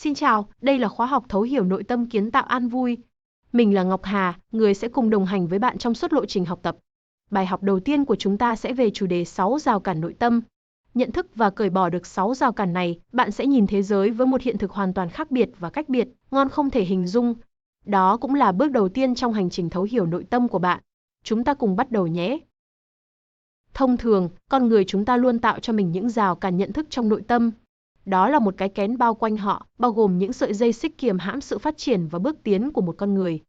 Xin chào, đây là khóa học thấu hiểu nội tâm kiến tạo an vui. Mình là Ngọc Hà, người sẽ cùng đồng hành với bạn trong suốt lộ trình học tập. Bài học đầu tiên của chúng ta sẽ về chủ đề 6 rào cản nội tâm. Nhận thức và cởi bỏ được 6 rào cản này, bạn sẽ nhìn thế giới với một hiện thực hoàn toàn khác biệt và cách biệt, ngon không thể hình dung. Đó cũng là bước đầu tiên trong hành trình thấu hiểu nội tâm của bạn. Chúng ta cùng bắt đầu nhé. Thông thường, con người chúng ta luôn tạo cho mình những rào cản nhận thức trong nội tâm. Đó là một cái kén bao quanh họ, bao gồm những sợi dây xích kiềm hãm sự phát triển và bước tiến của một con người.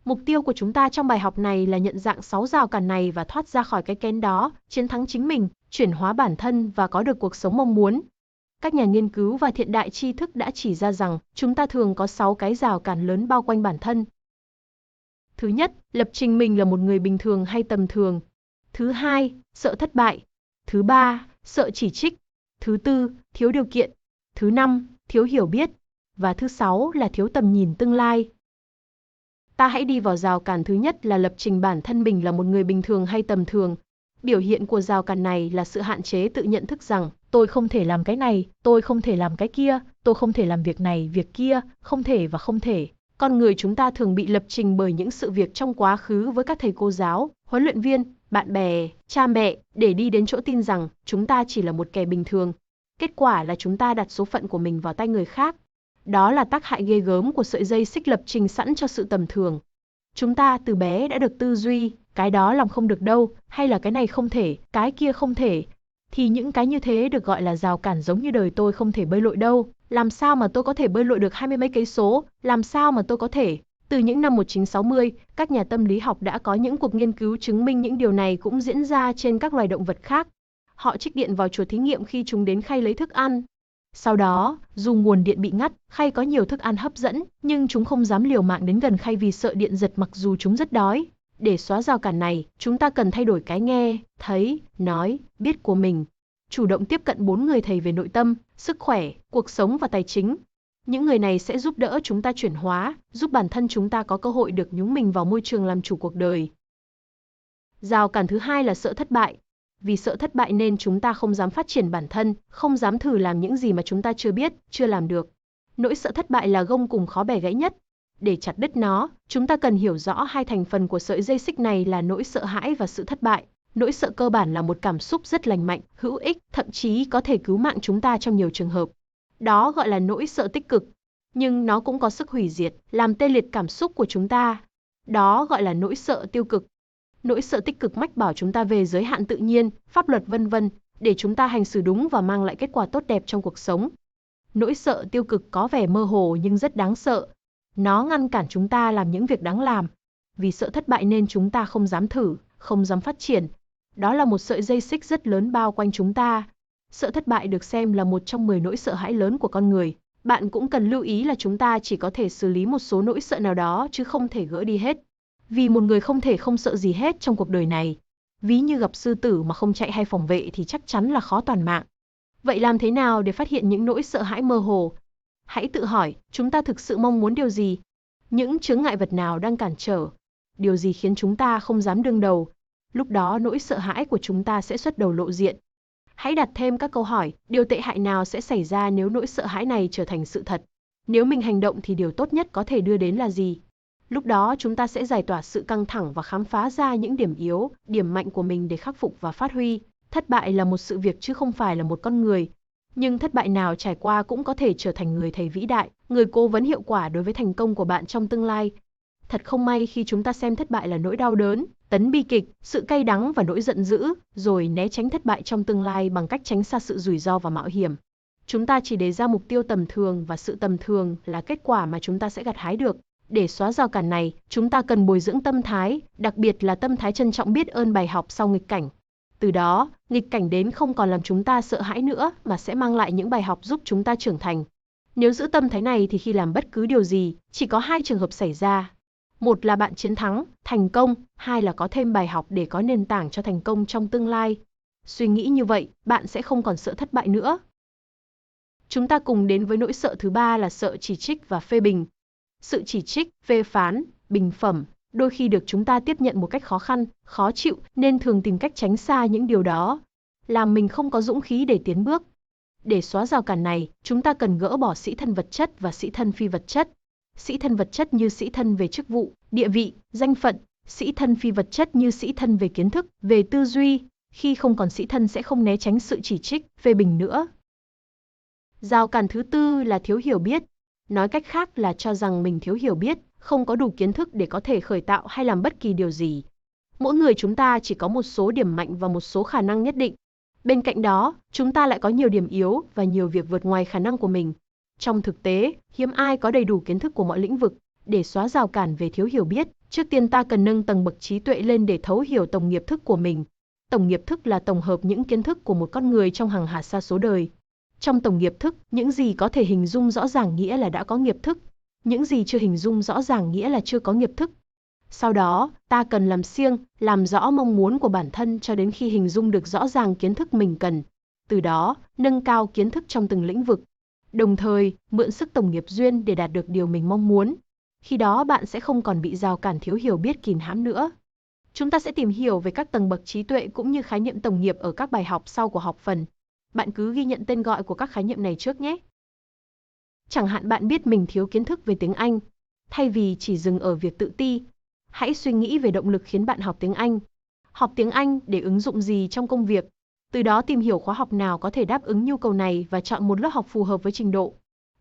Mục tiêu của chúng ta trong bài học này là nhận dạng 6 rào cản này và thoát ra khỏi cái kén đó, chiến thắng chính mình, chuyển hóa bản thân và có được cuộc sống mong muốn. Các nhà nghiên cứu và thiện đại tri thức đã chỉ ra rằng chúng ta thường có 6 cái rào cản lớn bao quanh bản thân. Thứ nhất, lập trình mình là một người bình thường hay tầm thường. Thứ hai, sợ thất bại. Thứ ba, sợ chỉ trích. Thứ tư, thiếu điều kiện. Thứ năm, thiếu hiểu biết. Và thứ sáu là thiếu tầm nhìn tương lai. Ta hãy đi vào rào cản thứ nhất là lập trình bản thân mình là một người bình thường hay tầm thường. Biểu hiện của rào cản này là sự hạn chế tự nhận thức rằng tôi không thể làm cái này, tôi không thể làm cái kia, tôi không thể làm việc này, việc kia, không thể và không thể. Con người chúng ta thường bị lập trình bởi những sự việc trong quá khứ với các thầy cô giáo, huấn luyện viên, bạn bè, cha mẹ, để đi đến chỗ tin rằng chúng ta chỉ là một kẻ bình thường. Kết quả là chúng ta đặt số phận của mình vào tay người khác. Đó là tác hại ghê gớm của sợi dây xích lập trình sẵn cho sự tầm thường. Chúng ta từ bé đã được tư duy, cái đó làm không được đâu, hay là cái này không thể, cái kia không thể. Thì những cái như thế được gọi là rào cản, giống như đời tôi không thể bơi lội đâu. Làm sao mà tôi có thể bơi lội được 20 mấy cây số, làm sao mà tôi có thể. Từ những năm 1960, các nhà tâm lý học đã có những cuộc nghiên cứu chứng minh những điều này cũng diễn ra trên các loài động vật khác. Họ trích điện vào chuột thí nghiệm khi chúng đến khay lấy thức ăn. Sau đó, dù nguồn điện bị ngắt, khay có nhiều thức ăn hấp dẫn, nhưng chúng không dám liều mạng đến gần khay vì sợ điện giật mặc dù chúng rất đói. Để xóa rào cản này, chúng ta cần thay đổi cái nghe, thấy, nói, biết của mình. Chủ động tiếp cận 4 người thầy về nội tâm, sức khỏe, cuộc sống và tài chính. Những người này sẽ giúp đỡ chúng ta chuyển hóa, giúp bản thân chúng ta có cơ hội được nhúng mình vào môi trường làm chủ cuộc đời. Rào cản thứ hai là sợ thất bại. Vì sợ thất bại nên chúng ta không dám phát triển bản thân, không dám thử làm những gì mà chúng ta chưa biết, chưa làm được. Nỗi sợ thất bại là gông cùm khó bẻ gãy nhất. Để chặt đứt nó, chúng ta cần hiểu rõ hai thành phần của sợi dây xích này là nỗi sợ hãi và sự thất bại. Nỗi sợ cơ bản là một cảm xúc rất lành mạnh, hữu ích, thậm chí có thể cứu mạng chúng ta trong nhiều trường hợp. Đó gọi là nỗi sợ tích cực. Nhưng nó cũng có sức hủy diệt, làm tê liệt cảm xúc của chúng ta. Đó gọi là nỗi sợ tiêu cực. Nỗi sợ tích cực mách bảo chúng ta về giới hạn tự nhiên, pháp luật vân vân, để chúng ta hành xử đúng và mang lại kết quả tốt đẹp trong cuộc sống. Nỗi sợ tiêu cực có vẻ mơ hồ nhưng rất đáng sợ. Nó ngăn cản chúng ta làm những việc đáng làm. Vì sợ thất bại nên chúng ta không dám thử, không dám phát triển. Đó là một sợi dây xích rất lớn bao quanh chúng ta. Sợ thất bại được xem là một trong 10 nỗi sợ hãi lớn của con người. Bạn cũng cần lưu ý là chúng ta chỉ có thể xử lý một số nỗi sợ nào đó chứ không thể gỡ đi hết. Vì một người không thể không sợ gì hết trong cuộc đời này. Ví như gặp sư tử mà không chạy hay phòng vệ thì chắc chắn là khó toàn mạng. Vậy làm thế nào để phát hiện những nỗi sợ hãi mơ hồ? Hãy tự hỏi, chúng ta thực sự mong muốn điều gì? Những chướng ngại vật nào đang cản trở? Điều gì khiến chúng ta không dám đương đầu? Lúc đó nỗi sợ hãi của chúng ta sẽ xuất đầu lộ diện. Hãy đặt thêm các câu hỏi, điều tệ hại nào sẽ xảy ra nếu nỗi sợ hãi này trở thành sự thật? Nếu mình hành động thì điều tốt nhất có thể đưa đến là gì? Lúc đó chúng ta sẽ giải tỏa sự căng thẳng và khám phá ra những điểm yếu, điểm mạnh của mình để khắc phục và phát huy. Thất bại là một sự việc chứ không phải là một con người. Nhưng thất bại nào trải qua cũng có thể trở thành người thầy vĩ đại, người cố vấn hiệu quả đối với thành công của bạn trong tương lai. Thật không may khi chúng ta xem thất bại là nỗi đau đớn, tấn bi kịch, sự cay đắng và nỗi giận dữ, rồi né tránh thất bại trong tương lai bằng cách tránh xa sự rủi ro và mạo hiểm. Chúng ta chỉ đề ra mục tiêu tầm thường và sự tầm thường là kết quả mà chúng ta sẽ gặt hái được. Để xóa rào cản này, chúng ta cần bồi dưỡng tâm thái, đặc biệt là tâm thái trân trọng biết ơn bài học sau nghịch cảnh. Từ đó, nghịch cảnh đến không còn làm chúng ta sợ hãi nữa mà sẽ mang lại những bài học giúp chúng ta trưởng thành. Nếu giữ tâm thái này thì khi làm bất cứ điều gì, chỉ có 2 trường hợp xảy ra. Một là bạn chiến thắng, thành công, hai là có thêm bài học để có nền tảng cho thành công trong tương lai. Suy nghĩ như vậy, bạn sẽ không còn sợ thất bại nữa. Chúng ta cùng đến với nỗi sợ thứ ba là sợ chỉ trích và phê bình. Sự chỉ trích, phê phán, bình phẩm, đôi khi được chúng ta tiếp nhận một cách khó khăn, khó chịu nên thường tìm cách tránh xa những điều đó, làm mình không có dũng khí để tiến bước. Để xóa rào cản này, chúng ta cần gỡ bỏ sĩ thân vật chất và sĩ thân phi vật chất. Sĩ thân vật chất như sĩ thân về chức vụ, địa vị, danh phận, sĩ thân phi vật chất như sĩ thân về kiến thức, về tư duy. Khi không còn sĩ thân sẽ không né tránh sự chỉ trích, phê bình nữa. Rào cản thứ tư là thiếu hiểu biết. Nói cách khác là cho rằng mình thiếu hiểu biết, không có đủ kiến thức để có thể khởi tạo hay làm bất kỳ điều gì. Mỗi người chúng ta chỉ có một số điểm mạnh và một số khả năng nhất định. Bên cạnh đó, chúng ta lại có nhiều điểm yếu và nhiều việc vượt ngoài khả năng của mình. Trong thực tế, hiếm ai có đầy đủ kiến thức của mọi lĩnh vực. Để xóa rào cản về thiếu hiểu biết, trước tiên ta cần nâng tầng bậc trí tuệ lên để thấu hiểu tổng nghiệp thức của mình. Tổng nghiệp thức là tổng hợp những kiến thức của một con người trong hàng hà sa số đời. Trong tổng nghiệp thức, những gì có thể hình dung rõ ràng nghĩa là đã có nghiệp thức. Những gì chưa hình dung rõ ràng nghĩa là chưa có nghiệp thức. Sau đó, ta cần làm siêng, làm rõ mong muốn của bản thân cho đến khi hình dung được rõ ràng kiến thức mình cần. Từ đó, nâng cao kiến thức trong từng lĩnh vực. Đồng thời, mượn sức tổng nghiệp duyên để đạt được điều mình mong muốn. Khi đó bạn sẽ không còn bị rào cản thiếu hiểu biết kìm hãm nữa. Chúng ta sẽ tìm hiểu về các tầng bậc trí tuệ cũng như khái niệm tổng nghiệp ở các bài học sau của học phần. Bạn cứ ghi nhận tên gọi của các khái niệm này trước nhé. Chẳng hạn bạn biết mình thiếu kiến thức về tiếng Anh. Thay vì chỉ dừng ở việc tự ti, hãy suy nghĩ về động lực khiến bạn học tiếng Anh. Học tiếng Anh để ứng dụng gì trong công việc. Từ đó tìm hiểu khóa học nào có thể đáp ứng nhu cầu này và chọn một lớp học phù hợp với trình độ.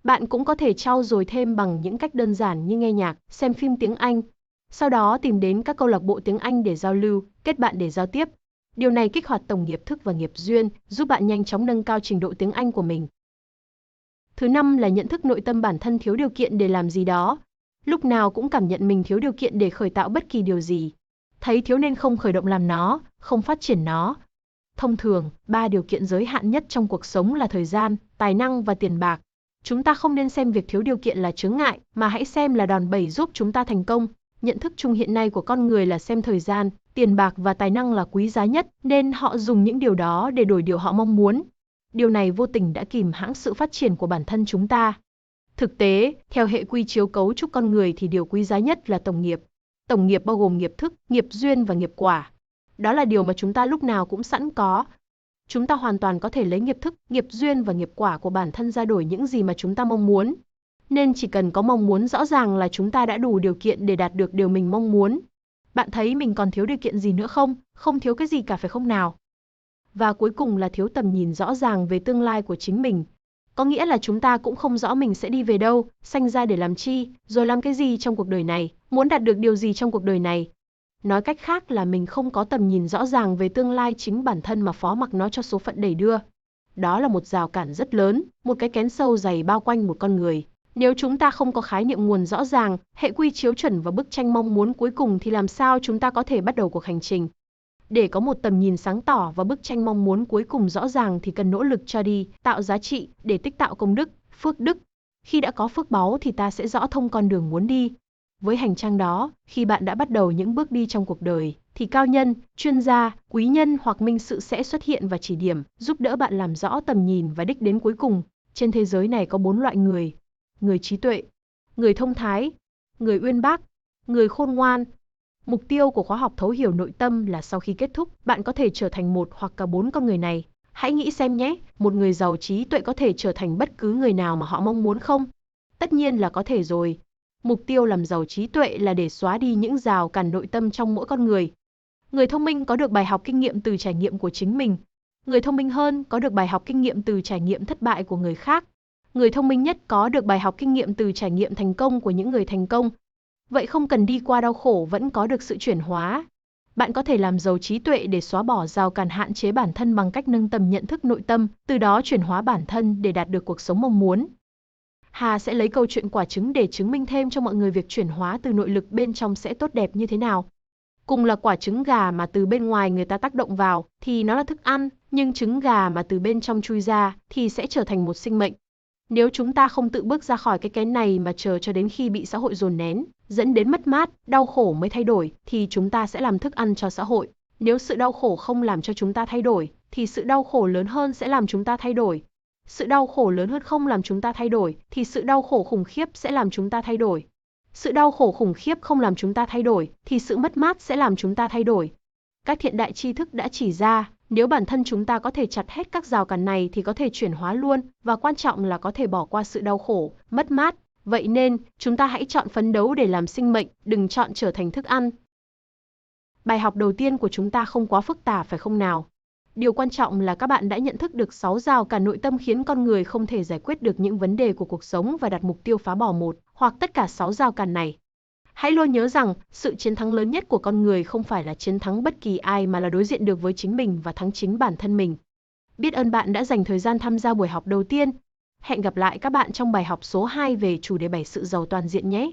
Bạn cũng có thể trau dồi thêm bằng những cách đơn giản như nghe nhạc, xem phim tiếng Anh. Sau đó tìm đến các câu lạc bộ tiếng Anh để giao lưu, kết bạn để giao tiếp. Điều này kích hoạt tổng nghiệp thức và nghiệp duyên, giúp bạn nhanh chóng nâng cao trình độ tiếng Anh của mình. Thứ năm là nhận thức nội tâm bản thân thiếu điều kiện để làm gì đó. Lúc nào cũng cảm nhận mình thiếu điều kiện để khởi tạo bất kỳ điều gì. Thấy thiếu nên không khởi động làm nó, không phát triển nó. Thông thường, 3 điều kiện giới hạn nhất trong cuộc sống là thời gian, tài năng và tiền bạc. Chúng ta không nên xem việc thiếu điều kiện là chướng ngại, mà hãy xem là đòn bẩy giúp chúng ta thành công. Nhận thức chung hiện nay của con người là xem thời gian, tiền bạc và tài năng là quý giá nhất, nên họ dùng những điều đó để đổi điều họ mong muốn. Điều này vô tình đã kìm hãm sự phát triển của bản thân chúng ta. Thực tế, theo hệ quy chiếu cấu trúc con người thì điều quý giá nhất là tổng nghiệp. Tổng nghiệp bao gồm nghiệp thức, nghiệp duyên và nghiệp quả. Đó là điều mà chúng ta lúc nào cũng sẵn có. Chúng ta hoàn toàn có thể lấy nghiệp thức, nghiệp duyên và nghiệp quả của bản thân ra đổi những gì mà chúng ta mong muốn. Nên chỉ cần có mong muốn rõ ràng là chúng ta đã đủ điều kiện để đạt được điều mình mong muốn. Bạn thấy mình còn thiếu điều kiện gì nữa không? Không thiếu cái gì cả phải không nào? Và cuối cùng là thiếu tầm nhìn rõ ràng về tương lai của chính mình. Có nghĩa là chúng ta cũng không rõ mình sẽ đi về đâu, sanh ra để làm chi, rồi làm cái gì trong cuộc đời này, muốn đạt được điều gì trong cuộc đời này. Nói cách khác là mình không có tầm nhìn rõ ràng về tương lai chính bản thân mà phó mặc nó cho số phận đẩy đưa. Đó là một rào cản rất lớn, một cái kén sâu dày bao quanh một con người. Nếu chúng ta không có khái niệm nguồn rõ ràng, hệ quy chiếu chuẩn và bức tranh mong muốn cuối cùng thì làm sao chúng ta có thể bắt đầu cuộc hành trình? Để có một tầm nhìn sáng tỏ và bức tranh mong muốn cuối cùng rõ ràng thì cần nỗ lực cho đi, tạo giá trị, để tích tạo công đức, phước đức. Khi đã có phước báu thì ta sẽ rõ thông con đường muốn đi. Với hành trang đó, khi bạn đã bắt đầu những bước đi trong cuộc đời, thì cao nhân, chuyên gia, quý nhân hoặc minh sự sẽ xuất hiện và chỉ điểm, giúp đỡ bạn làm rõ tầm nhìn và đích đến cuối cùng. Trên thế giới này có 4 loại người: người trí tuệ, người thông thái, người uyên bác, người khôn ngoan. Mục tiêu của khóa học thấu hiểu nội tâm là sau khi kết thúc, bạn có thể trở thành một hoặc cả 4 con người này. Hãy nghĩ xem nhé, một người giàu trí tuệ có thể trở thành bất cứ người nào mà họ mong muốn không? Tất nhiên là có thể rồi. Mục tiêu làm giàu trí tuệ là để xóa đi những rào cản nội tâm trong mỗi con người. Người thông minh có được bài học kinh nghiệm từ trải nghiệm của chính mình. Người thông minh hơn có được bài học kinh nghiệm từ trải nghiệm thất bại của người khác. Người thông minh nhất có được bài học kinh nghiệm từ trải nghiệm thành công của những người thành công. Vậy không cần đi qua đau khổ vẫn có được sự chuyển hóa. Bạn có thể làm giàu trí tuệ để xóa bỏ rào cản hạn chế bản thân bằng cách nâng tầm nhận thức nội tâm, từ đó chuyển hóa bản thân để đạt được cuộc sống mong muốn. Hà sẽ lấy câu chuyện quả trứng để chứng minh thêm cho mọi người việc chuyển hóa từ nội lực bên trong sẽ tốt đẹp như thế nào. Cùng là quả trứng gà mà từ bên ngoài người ta tác động vào thì nó là thức ăn, nhưng trứng gà mà từ bên trong chui ra thì sẽ trở thành một sinh mệnh. Nếu chúng ta không tự bước ra khỏi cái kén này mà chờ cho đến khi bị xã hội dồn nén, dẫn đến mất mát, đau khổ mới thay đổi, thì chúng ta sẽ làm thức ăn cho xã hội. Nếu sự đau khổ không làm cho chúng ta thay đổi, thì sự đau khổ lớn hơn sẽ làm chúng ta thay đổi. Sự đau khổ lớn hơn không làm chúng ta thay đổi, thì sự đau khổ khủng khiếp sẽ làm chúng ta thay đổi. Sự đau khổ khủng khiếp không làm chúng ta thay đổi, thì sự mất mát sẽ làm chúng ta thay đổi. Các thiện đại tri thức đã chỉ ra, Nếu bản thân chúng ta có thể chặt hết các rào cản này thì có thể chuyển hóa luôn, và quan trọng là có thể bỏ qua sự đau khổ, mất mát. Vậy nên, chúng ta hãy chọn phấn đấu để làm sinh mệnh, đừng chọn trở thành thức ăn. Bài học đầu tiên của chúng ta không quá phức tạp phải không nào? Điều quan trọng là các bạn đã nhận thức được 6 rào cản nội tâm khiến con người không thể giải quyết được những vấn đề của cuộc sống và đặt mục tiêu phá bỏ một hoặc tất cả 6 rào cản này. Hãy luôn nhớ rằng, sự chiến thắng lớn nhất của con người không phải là chiến thắng bất kỳ ai mà là đối diện được với chính mình và thắng chính bản thân mình. Biết ơn bạn đã dành thời gian tham gia buổi học đầu tiên. Hẹn gặp lại các bạn trong bài học số 2 về chủ đề 7 sự giàu toàn diện nhé.